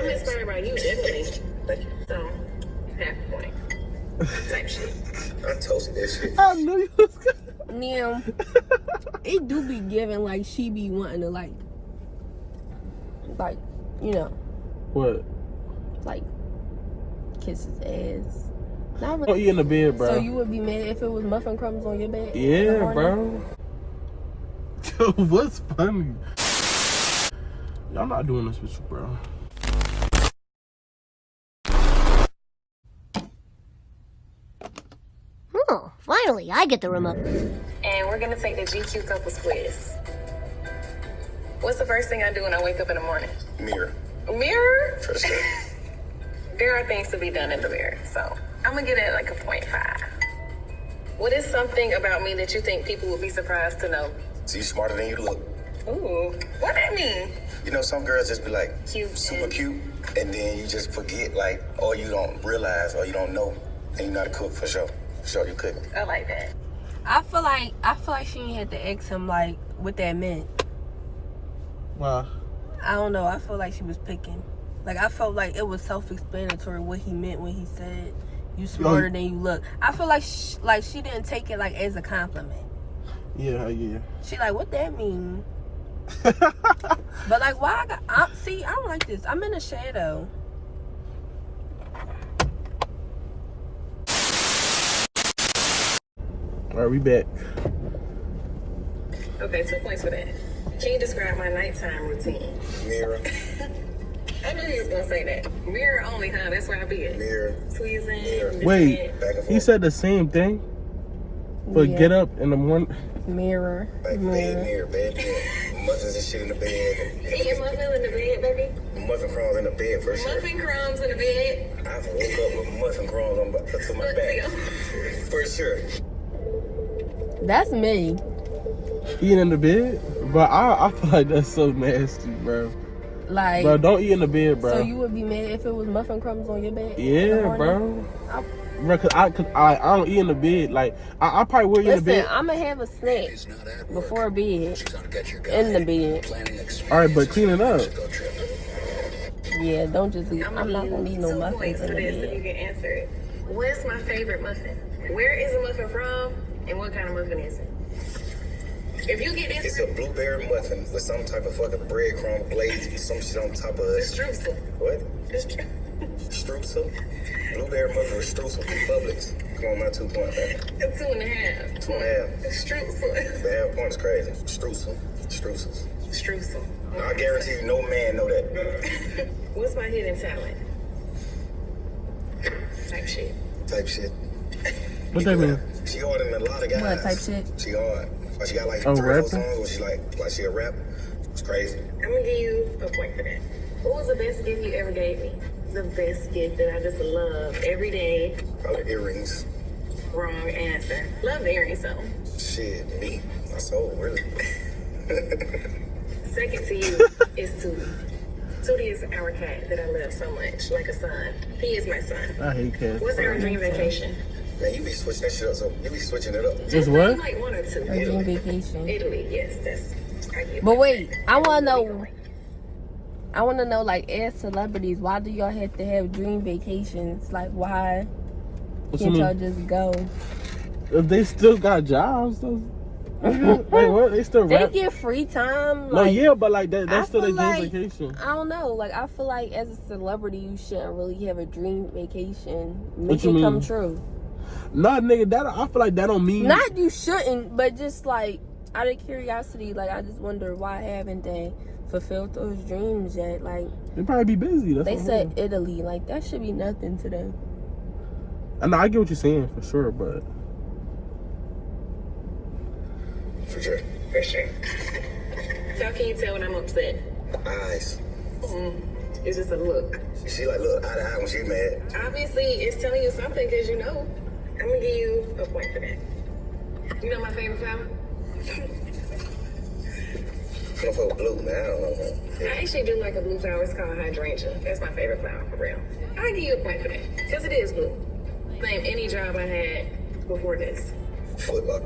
I'm inspired by you, definitely. So, half a point. Type shit. I toasted that shit. I knew you was gonna. Now, it do be giving like she be wanting to like, you know, What? like kiss his ass. Not Oh, really. you in the bed, bro. So you would be mad if it was muffin crumbs on your bed? Yeah, bro. Yo, what's funny? I'm not doing this with you, bro. Oh, finally, I get the remote. And we're gonna take the GQ couples quiz. What's the first thing I do when I wake up in the morning? Mirror. Mirror? For sure. There are things to be done in the mirror, so I'm gonna give it like a 0.5. What is something about me that you think people would be surprised to know? So you smarter than you look. Ooh, what that mean? You know, some girls just be like Cute. super cute, and then you just forget, like, or you don't realize, or you don't know, and you know how to cook for sure. For sure, you cook. I like that. I feel like she ain't had to ask him like what that meant. Why? I don't know. I feel like she was picking. Like I felt like it was self-explanatory what he meant when he said you smarter than you look. I feel like she didn't take it like as a compliment. Yeah. She like, what that mean? But like, why? See, I don't like this. I'm in the shadow. All right, we back. Okay, 2 points for that. Can you describe my nighttime routine? Mirror. I knew he was gonna say that. Mirror only, huh? That's where I be at. Mirror. Tweezing. Mirror. Wait, Back and he forth. said the same thing, but Yeah. get up in the morning. Mirror. Like Mirror. bed, muffins and shit in the bed. Eating muffins in the bed, baby. Muffin crumbs in the bed for sure. Muffin crumbs in the bed. I've woke up with muffin crumbs on to my back. For sure. That's me. Eating in the bed, but I feel like that's so nasty, bro. Like, Bro, don't eat in the bed, bro. so you would be mad if it was muffin crumbs on your bed? Yeah, bro. Bro, cause I don't eat in the bed. Like I probably will eat in the bed. Listen, I'm gonna have a snack before bed, in the bed. All right, but clean it up. Yeah, don't just leave. I'm not gonna leave no 2 muffins points in for the this if you bed. can answer it. What's my favorite muffin? Where is the muffin from? And what kind of muffin is it? If you get this, It's a blueberry muffin with some type of fucking breadcrumb glaze, some shit on top of it. streusel. What? It's true. Streusel? Blueberry muffin with streusel from Publix. Come on, my 2 points, man. 2.5. 2.5. Streusel. The half point's crazy. Streusel. Streusels. Streusel. Now, I guarantee you no man know that. What's my hidden talent? Type shit. Type shit. What that mean? She harder than a lot of guys. What type shit? She hard. Like she got like Oh, 3 or 4 rapping? songs where she like she a rap. It's crazy. I'm gonna give you a point for that. What was the best gift you ever gave me? The best gift that I just love every day. Probably earrings. Wrong answer. Love the earrings though. Shit, me. My soul, really. Second to you is Tootie. Tootie is our cat that I love so much, like a son. He is my son. I hate cats. What's our dream vacation? Man, you be switching that shit up, so you be switching it up. Just what? Like 1 or 2. A dream vacation. Italy, yes, that's. I get But it. wait, I wanna know, like, as celebrities, why do y'all have to have dream vacations? Like, why What you can't y'all mean? just go? If they still got jobs, though. Like what? They still They rap. get free time. No, Like, yeah, but like I that's still a feel dream like- vacation. I don't know. Like, I feel like as a celebrity, you shouldn't really have a dream vacation. What Make you it come mean? true. Nah, nigga, that I feel like that don't mean. Not you shouldn't, but just like out of curiosity, like I just wonder why haven't they fulfilled those dreams yet? Like They probably be busy. That's they what I'm said saying. Italy, like that should be nothing to them. I know I get what you're saying for sure, but For sure. For sure. So how can you tell when I'm upset? Eyes. It's just a look. She like look eye to eye when she mad. Obviously, it's telling you something because you know. I'm gonna give you a point for that. You know my favorite flower? I don't fuck with blue, man. I don't know, man. I actually do like a blue flower. It's called hydrangea. That's my favorite flower for real. I'll give you a point for that because it is blue. Name any job I had before this. Football.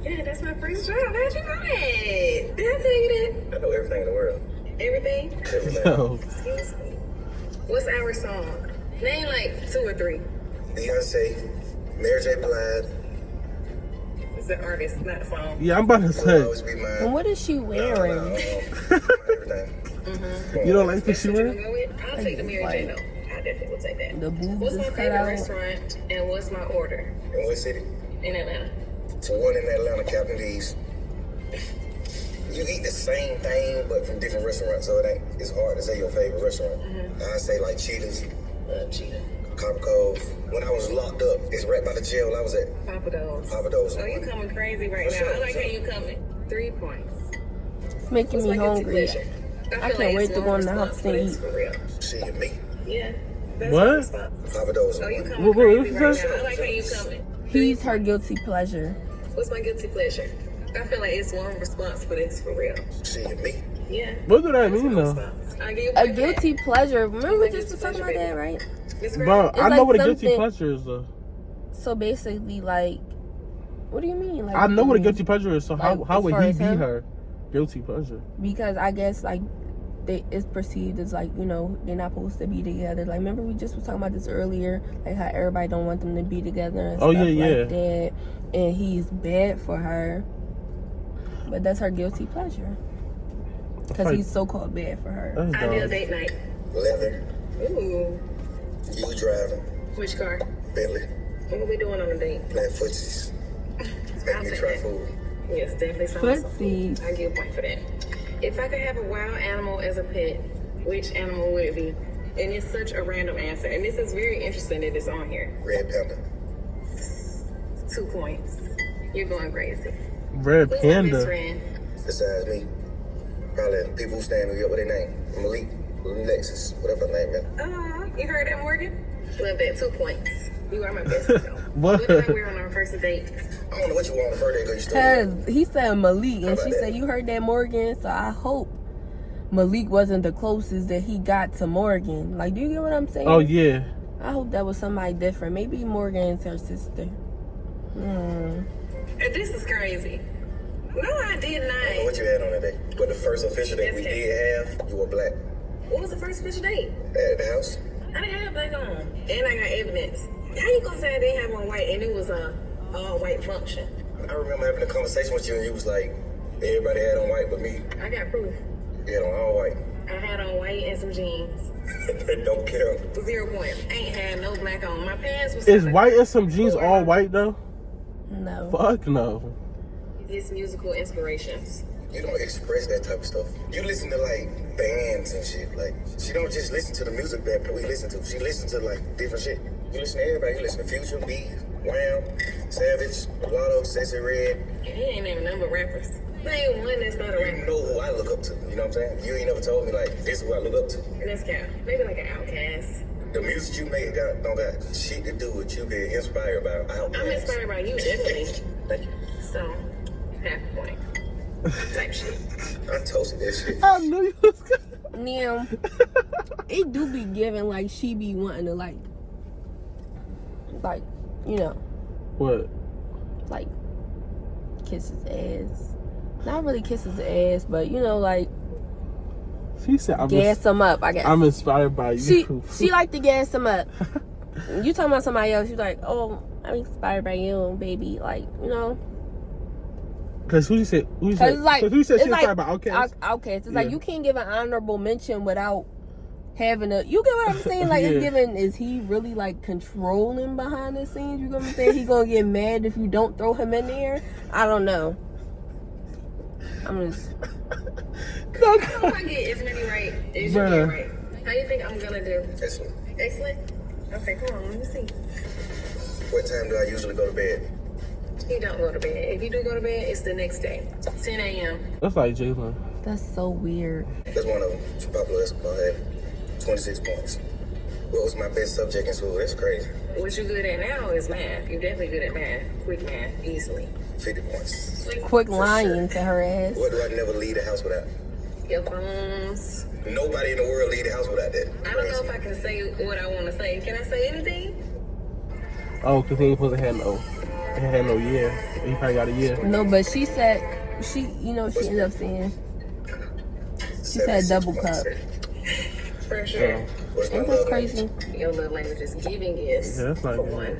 Yeah, that's my first job. How'd you know that? Did I tell you that? I know everything in the world. Everything? Everything. yo, Excuse me. What's our song? Name like 2 or 3. Beyonce, Mary J. Blige. It's the artist, not the song. Yeah, I'm about to Will say. always be mine. And what is she wearing? Everything. You don't like the That's shit? what you wanna go with? I'll take the Mary J. though. I definitely will take that. The boobs What's my is cut favorite out. restaurant and what's my order In what city? in Atlanta? So one in Atlanta, Captain D's. You eat the same thing, but from different restaurants, so it's hard to say your favorite restaurant. I say like Cheetah's, Love cheetah. Copper Cove. When I was locked up, it's right by the jail I was at. Papa Do's. Papa Do's. Oh, you coming crazy right For now. sure, I like for how sure. you coming. 3 points. It's making What's me my guilty hungry. pleasure? I feel can't like wait it's to go in the one house response, but and it's eat. for real. Shit, me. Yeah. That's What? my response. Papa Do's. Oh, you coming What crazy is right that? now. I like how you coming. He's her guilty pleasure. What's my guilty pleasure? I feel like it's one response, but it's for real. Shit, me. Yeah. What do that That's mean my though? response. I give you A point for that. guilty pleasure. Remember we Like just was guilty talking about pleasure, that, right? Describe Bro, it. I know like what a guilty something- pleasure is though. So basically, like, what do you mean? Like, I know what a you- guilty pleasure is, so Like, how as would far he as be him? her guilty pleasure? Because I guess like it's perceived as like, you know, they're not supposed to be together. Like, remember we just was talking about this earlier, like how everybody don't want them to be together and Oh, stuff yeah, yeah. like that. And he's bad for her, but that's her guilty pleasure because Like- he's so called bad for her. That's Ideal dumb. date night. Leather. Ooh. You driving. Which car? Bentley. What are we doing on a date? Playing footsies. Make me try food. Yes, definitely something. Footsies. I give a point for that. If I could have a wild animal as a pet, which animal would it be? And it's such a random answer. And this is very interesting that it's on here. Red Panda. 2 points. You're going crazy. Red Who's my best Panda. friend? Besides me. Probably people who stand me up with their name. Malik, Lexus, whatever her name is. You heard that, Morgan? Love that. 2 points. You are my best friend. What? What did I wear on our first date? I don't know what you want on the first day because you still Cause he said Malik, and about she that? said you heard that, Morgan. So I hope Malik wasn't the closest that he got to Morgan. Like, do you get what I'm saying? Oh yeah. I hope that was somebody different. Maybe Morgan's her sister. This is crazy. No, I did I don't know not. what you had on that day. But the first official date we did have, you were black. What was the first official date? At the house. I didn't have black on. And I got evidence. How you gonna say I didn't have on white and it was a all-white function? I remember having a conversation with you and you was like, everybody had on white but me. I got proof. You had on all white. I had on white and some jeans. Don't care. 0 points. Ain't had no black on. My pants was Is white and some jeans all white though? No. Fuck no. It's musical inspirations. You don't express that type of stuff. You listen to like bands and shit. Like she don't just listen to the music that we listen to. She listens to like different shit. You listen to everybody. You listen to Future, B, Wham, Savage, Lotto, Sexy Red. And he ain't named a number of rappers. There ain't one that's not a You rapper. know who I look up to. You know what I'm saying? You ain't never told me like this is who I look up to. And that's count. Maybe like an Outcast. The music you make don't got shit to do with you being inspired by Outkast. I'm inspired by you, definitely. Thank you. So, half a point. Type shit. I toasted that shit. I knew you was gonna. Now, it do be giving like she be wanting to like, you know, What? like kiss his ass. Not really kiss his ass, but you know, like She said I'm gas him up. I guess I'm inspired by you. she like to gas him up. You talking about somebody else? She's like, oh, I'm inspired by you, baby. Like, you know. Cause who said? Who Cause said? it's like, Cause who said it's she was like talking about Outkast? Outkast. It's like Yeah. you can't give an honorable mention without having a. You get what I'm saying? Like Yeah. it's giving. Is he really like controlling behind the scenes? You get what I'm saying? He gonna get mad if you don't throw him in there. I don't know. I'm just. I hope I get as many right as you Bruh. get right. How you think I'm gonna do? Excellent. Excellent? Okay, come on, let me see. What time do I usually go to bed? You don't go to bed. If you do go to bed, it's the next day. 10 a.m. That's like Jalen. That's so weird. That's one of them. Pablo Escobar had 26 points. What was my best subject in school? That's crazy. What you good at now is math. You're definitely good at math. Quick math, easily. 50 points. Quick lying to her ass. What do I never leave the house without? Your phones. Nobody in the world leave the house without that. I don't know if I can say what I want to say. Can I say anything? Oh, cause he ain't supposed to have no. He had no year. He probably got a year. No, but she said she ended up saying she said 76 double points. cup. For sure. What's my Ain't that love crazy? language? Your love language is giving gifts Yeah, that's not for good. one,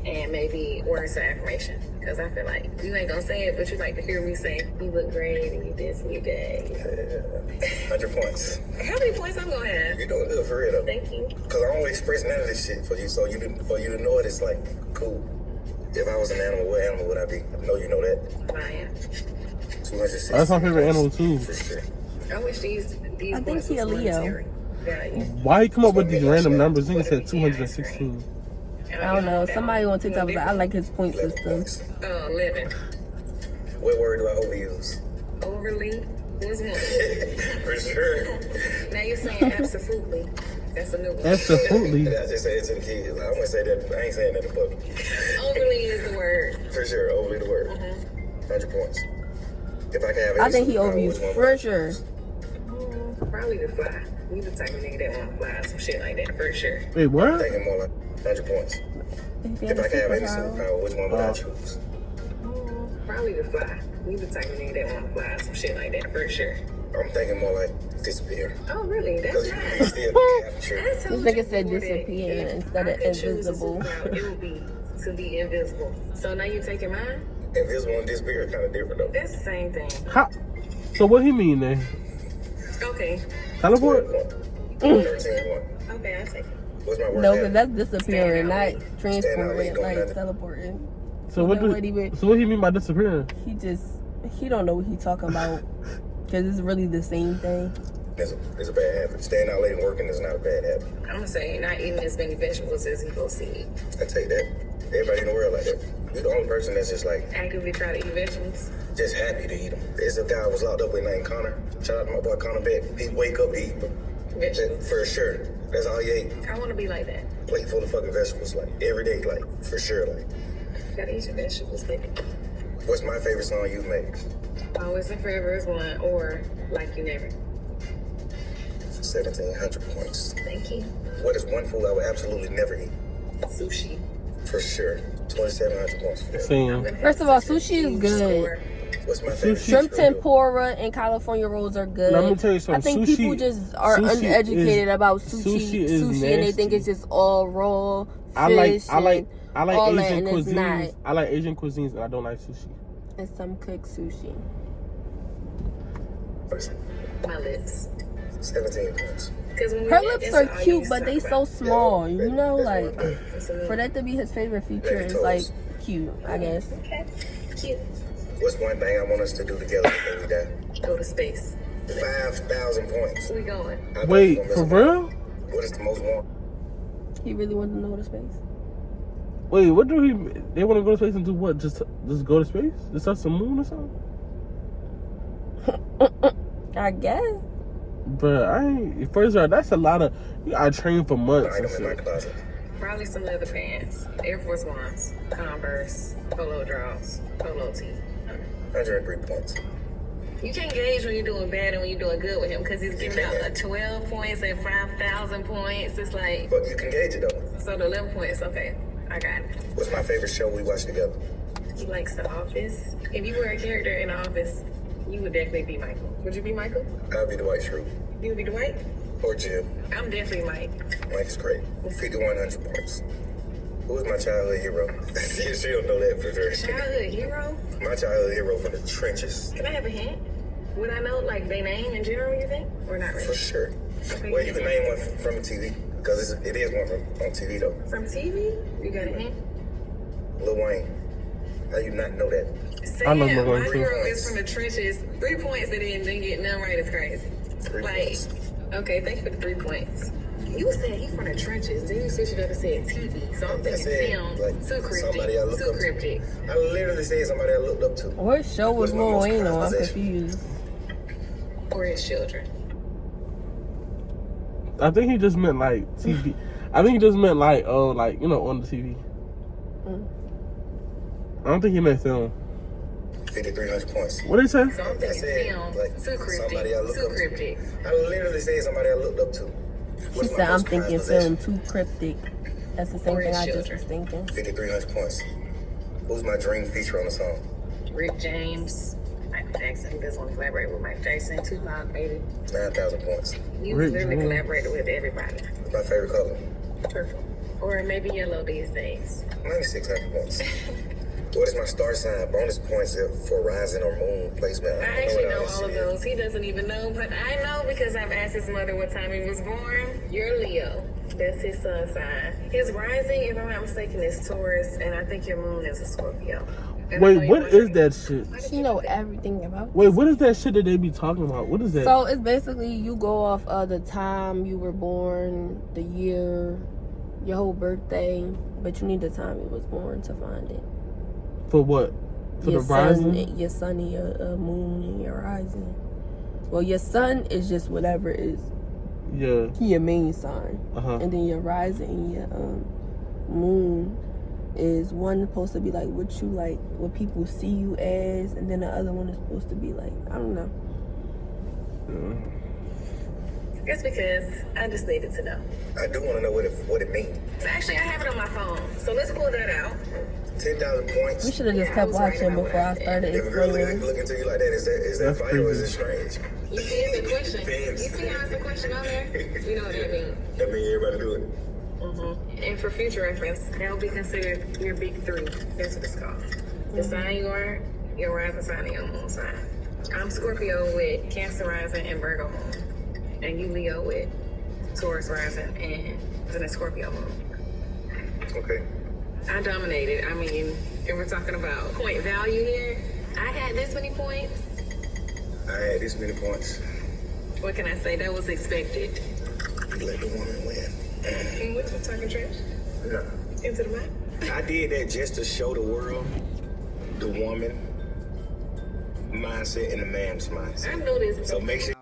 and maybe words of affirmation. Because I feel like you ain't gonna say it, but you like to hear me say, "You look great," and "You this and you that." Yeah. 100 points. How many points I'm gonna have? You're doing good for real though. Thank you. Because I don't express none of this shit for you, so for you to know it, it's like, cool. If I was an animal, what animal would I be? I know you know that. Mariah. 260. That's my favorite animal too. For sure. I wish these I think points he a was Leo. monetary value. Why he come up with these random numbers? Nigga said 216. And I don't know. Somebody on TikTok was like, I like his point 11 system. points. 11. What word do I overuse? Overly was one. For sure. Now you're saying absolutely. That's a new one. Absolutely. I just say it to the kids. I wouldn't say that. I ain't saying that in public. Overly is the word. For sure. Overly the word. 100 points. If I can have I think he superpower, which overused one for would I sure. choose? Probably the fly. We the type of nigga that want to fly, some shit like that, for sure. Wait, I'm what? thinking more like 100 points. If I can have any superpower, which one would I choose? Probably the fly. We the type of nigga that want to fly, some shit like that, for sure. I'm thinking more like disappear. Oh, really? Because That's you can nice. still capture. This nigga said disappear instead of invisible. It would be to be invisible. So now you taking mine? Invisible and disappear are kind of different though. That's the same thing. How? So what he mean then? Okay. Teleport? 13 Okay, I take it. What's my word? No, habit? because that's disappearing, not Stand out transporting, late, doing like nothing. teleporting. So what know what he mean? So what he mean by disappearing? He don't know what he talking about. Because it's really the same thing. It's a bad habit. Staying out late and working is not a bad habit. I'm gonna say not eating as many vegetables as he goes to eat. I take that. Everybody in the world like that. You're the only person that's just like, Actively try to eat vegetables. just happy to eat them. There's a guy I was locked up with named Connor. Shout out to my boy Connor Beck. He wake up to eat them. Vegetables. For sure. That's all he ate. I want to be like that. Plate full of fucking vegetables, like every day, like for sure. Like, Gotta eat your vegetables, baby. what's my favorite song you've made? Always and forever is one, or like you never. 1,700 points. Thank you. What is one food I would absolutely never eat? Sushi. For sure. 2,700 points. Same. First of all, sushi is good. What's my favorite? Shrimp cereal? tempura and California rolls are good. Let me tell you I something. think people just are sushi uneducated is- about sushi is sushi, and they think nasty. it's just all raw fish. I like all that, Asian and it's not. cuisines. I like Asian cuisines and I don't like sushi. And some cooked sushi. My lips. 17 points. Because when we Her met, lips that's are all you cute, used but to they talk so about. small. You know, That's like one thing. That's a little- for that to be his favorite feature Baby is like toes. cute, I guess. Okay. Cute. What's one thing I want us to do together before we die? Go to space. 5,000 points. We going. I know Wait, you're gonna for miss real? one. What is the most one? He really wanted to know the space. Wait, what do he? They want to go to space and do what? Just go to space? Just touch the moon or something? I guess. But I ain't. First of all, that's a lot of. You gotta train for months and Item in my shit. closet. Probably some leather pants, Air Force Ones, Converse, polo draws, polo tee. 103 points. You can't gauge when you're doing bad and when you're doing good with him because he's giving out 12 points and 5,000 points. It's like, But you can gauge it though. so the 11 points, okay, I got it. What's my favorite show we watch together? He likes The Office. If you were a character in The Office, you would definitely be Michael. Would you be Michael? I'll be the White Shrew. You would be Dwight? Or Jim. I'm definitely Mike. Mike is great. 5,100 points. Who was my childhood hero? Yeah, she don't know that for sure. Childhood hero? My childhood hero from the trenches. Can I have a hint? Would I know, like, their name in general, you think? Or not For really? sure. Okay, Well, you can name one from the TV. Because it is one on TV though. From TV? You got a hint? Lil Wayne. How you not know that? I know Sam, Lil Wayne my too. hero is from the trenches. 3 points and then didn't get none right is crazy. 3 Like, points. okay, thank you for the 3 points. You said he from the trenches, then you switched it up and said TV. So I'm I thinking said, film, like, too somebody I cryptic, look too up to. cryptic. I literally said somebody I looked up to. What show was What's my Lil most Wayne on? I'm prized possession? confused. Or his children. I think he just meant like TV. I think he just meant like like you know on the TV. I don't think he meant film. 5,300 points. What did he say? So I'm I thinking said, film, like, too cryptic, somebody I look too up to. cryptic. I literally said somebody I looked up to. She What's my said, I'm most prized thinking possession? film too cryptic. That's the same Or thing his I just children. was thinking. 5,300 points. Who's my dream feature on the song? Rick James. Michael Jackson. He doesn't want to collaborate with Mike Jackson. Tupac, baby. 9,000 points. You Rick literally James. collaborated with everybody. My favorite color. Purple. Or maybe yellow these days. 9,600 points. What is my star sign? Bonus points for rising or moon placement. I don't actually what know this all of shit is. those. He doesn't even know, but I know because I've asked his mother what time he was born. You're Leo. That's his sun sign. His rising, if I'm not mistaken, is Taurus, and I think your moon is a Scorpio. And I know Wait, your what is rising- that shit? She know everything about. Wait, what is that shit that they be talking about? What is that? So it's basically you go off of the time you were born, the year, your whole birthday, but you need the time you was born to find it. For what? For Your the sun, rising? your sun and your moon and your rising. Well, your sun is just whatever is Yeah. your main sign, Uh-huh. and then your rising and your moon is one supposed to be like what you like, what people see you as, and then the other one is supposed to be like, I don't know. It's because I just needed to know. I do want to know what it means. So actually, I have it on my phone. So let's pull that out. 10,000 points. We should have just Yeah, I kept was writing watching about before I what I started If a girl explaining. look into you like that, is that That's funny or is it crazy. strange? You see it's a question. Depends. You see how it's a question on there? You know what that means. That means everybody do it. And for future reference, that will be considered your big three. That's what it's called. The sign you are, your rising sign, and your moon sign. I'm Scorpio with Cancer rising and Virgo moon. And you Leo with Taurus rising and a Scorpio moon. Okay. I dominated. I mean, if we're talking about point value here, I had this many points. I had this many points. What can I say? That was expected. Let the woman win. And what you talking trash? No. Into the mic? I did that just to show the world the woman mindset and the man's mindset. I know this. So make sure